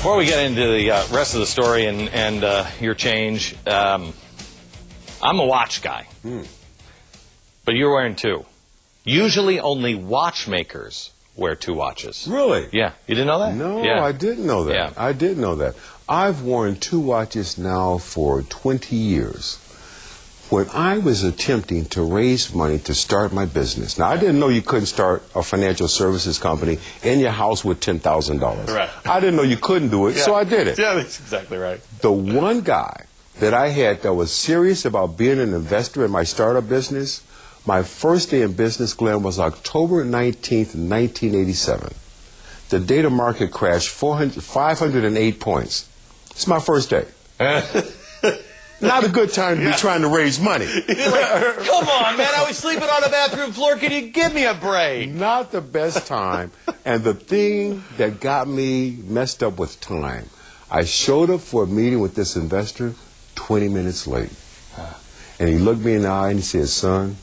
Before we get into the rest of the story and your change, I'm a watch guy, but you're wearing two. Usually only watchmakers wear two watches. Really? Yeah. You didn't know that? No, yeah. I didn't know that. Yeah. I did know that. I've worn two watches now for 20 years. When I was attempting to raise money to start my business, now I didn't know you couldn't start a financial services company in your house with $10,000. Right. I didn't know you couldn't do it, so I did it. Yeah, that's exactly right. The one guy that I had that was serious about being an investor in my startup business, my first day in business, Glenn, was October 19th, 1987. The data market crashed 508 points. It's my first day. Not a good time to be trying to raise money. Like, come on, man, I was sleeping on a bathroom floor. Can you give me a break? Not the best time. And the thing that got me messed up with time, I showed up for a meeting with this investor 20 minutes late. And he looked me in the eye and he said, son,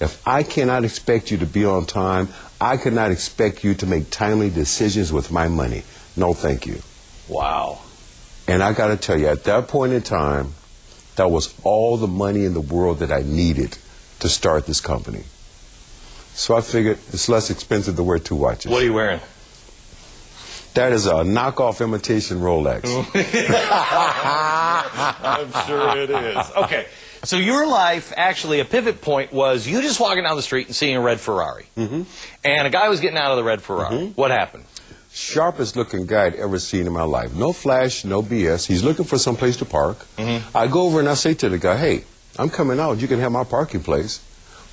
if I cannot expect you to be on time, I cannot expect you to make timely decisions with my money. No, thank you. Wow. And I got to tell you, at that point in time, that was all the money in the world that I needed to start this company. So I figured it's less expensive to wear two watches. What are you wearing? That is a knockoff imitation Rolex. I'm sure it is. Okay. So your life, actually, a pivot point was you just walking down the street and seeing a red Ferrari. And a guy was getting out of the red Ferrari. What happened? Sharpest looking guy I'd ever seen in my life. No flash, no BS. He's looking for some place to park. I go over and I say to the guy, hey, I'm coming out. You can have my parking place.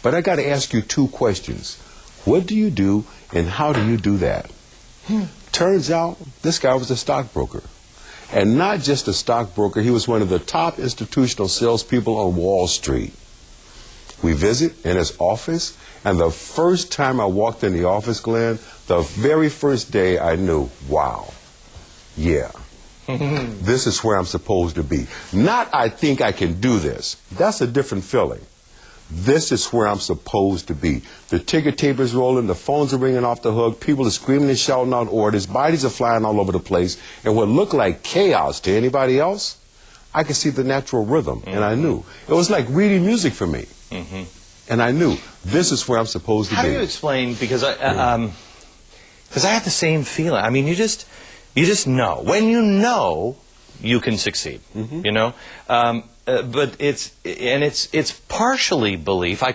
But I got to ask you two questions. What do you do and how do you do that? Turns out this guy was a stockbroker. And not just a stockbroker, he was one of the top institutional salespeople on Wall Street. We visit in his office, and the first time I walked in the office, Glenn, the very first day I knew, wow, yeah, this is where I'm supposed to be. Not I think I can do this. That's a different feeling. This is where I'm supposed to be. The ticket tape is rolling, the phones are ringing off the hook, people are screaming and shouting out orders, bodies are flying all over the place, and what looked like chaos to anybody else, I could see the natural rhythm, and I knew. It was like reading music for me. And I knew, this is where I'm supposed to be. How do you explain, because I have the same feeling. I mean, you just know. When you know, you can succeed, you know? But it's partially belief. I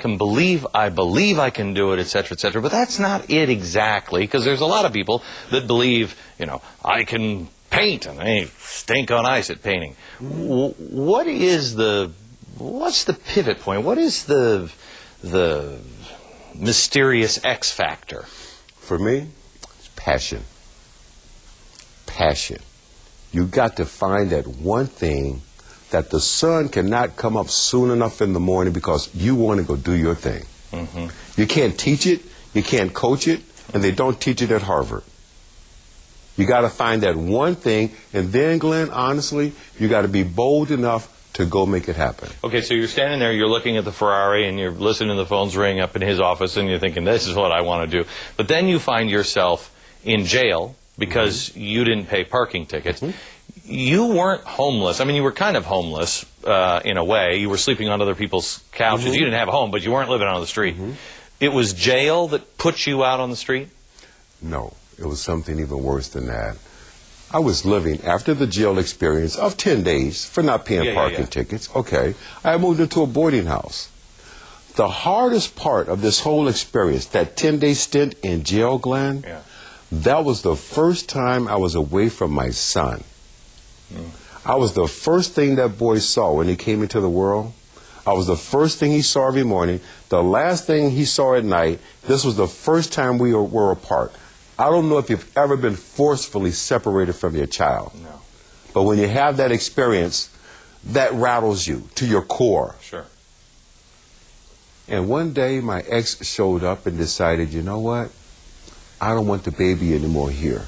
believe I can do it, etc., but that's not it exactly, because there's a lot of people that believe, you know, I can paint, and they stink on ice at painting. What's the pivot point? What is the mysterious X factor? For me, it's passion. Passion. You got to find that one thing that the sun cannot come up soon enough in the morning because you want to go do your thing. You can't teach it, you can't coach it, and they don't teach it at Harvard. You got to find that one thing, and then, Glenn, honestly, you got to be bold enough to go make it happen. Okay, so you're standing there, you're looking at the Ferrari, and you're listening to the phones ring up in his office, and you're thinking, this is what I want to do. But then you find yourself in jail because you didn't pay parking tickets. You weren't homeless. I mean, you were kind of homeless in a way. You were sleeping on other people's couches. You didn't have a home, but you weren't living on the street. It was jail that put you out on the street? No, it was something even worse than that. I was living, after the jail experience of 10 days for not paying parking tickets, I moved into a boarding house. The hardest part of this whole experience, that 10-day stint in jail, Glenn, that was the first time I was away from my son. I was the first thing that boy saw when he came into the world. I was the first thing he saw every morning, the last thing he saw at night. This was the first time we were apart. I don't know if you've ever been forcefully separated from your child. No. But when you have that experience, that rattles you to your core. Sure. And one day my ex showed up and decided, you know what? I don't want the baby anymore here.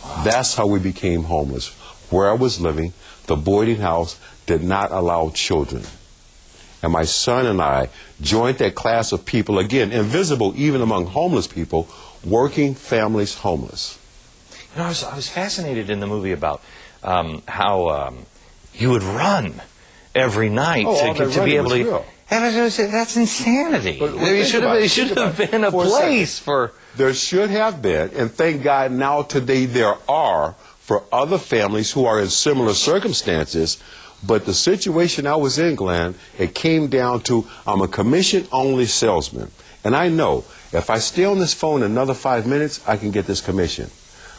Wow. That's how we became homeless. Where I was living, the boarding house did not allow children. And my son and I joined that class of people, again, invisible even among homeless people, working families homeless. You know, I was fascinated in the movie about how you would run every night to be able to. Real. And I said, that's insanity. There should have been a place for. There should have been, and thank God now today there are for other families who are in similar circumstances. But the situation I was in, Glenn, it came down to I'm a commission-only salesman. And I know if I stay on this phone another 5 minutes, I can get this commission.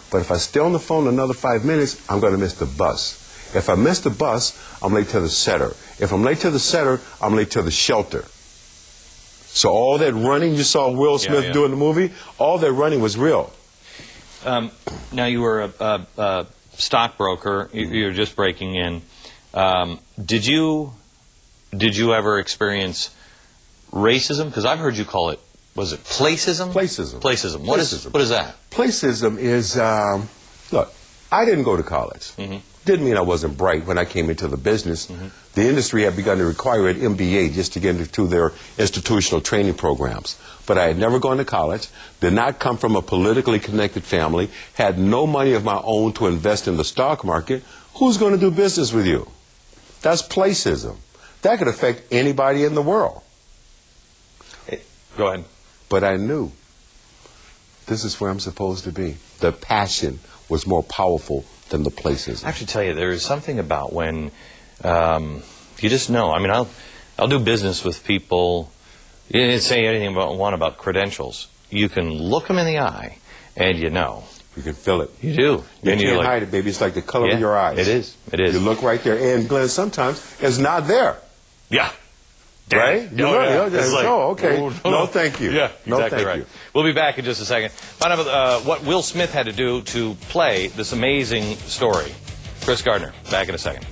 But if I stay on the phone another 5 minutes, I'm going to miss the bus. If I miss the bus, I'm late to the setter. If I'm late to the setter, I'm late to the shelter. So all that running you saw Will Smith do in the movie, all that running was real. Now, you were a stockbroker. You're just breaking in. Did you ever experience racism? Because I've heard you call it, was it placism? Placism. Placism. What is that? Placism is, look, I didn't go to college. Didn't mean I wasn't bright when I came into the business. The industry had begun to require an MBA just to get into their institutional training programs. But I had never gone to college, did not come from a politically connected family, had no money of my own to invest in the stock market. Who's going to do business with you? That's placism. That could affect anybody in the world. Go ahead. But I knew this is where I'm supposed to be. The passion was more powerful than the placism. I have to tell you, there is something about when you just know. I mean, I'll do business with people. You didn't say anything about credentials. You can look them in the eye, and you know. You can feel it. You do. You and can't hide it, baby. It's like the color of your eyes. It is. It is. You look right there. And, Glenn, sometimes it's not there. Yeah. Right? Okay. No, thank you. Yeah, no, exactly thank right. you. We'll be back in just a second. Find out what Will Smith had to do to play this amazing story. Chris Gardner, back in a second.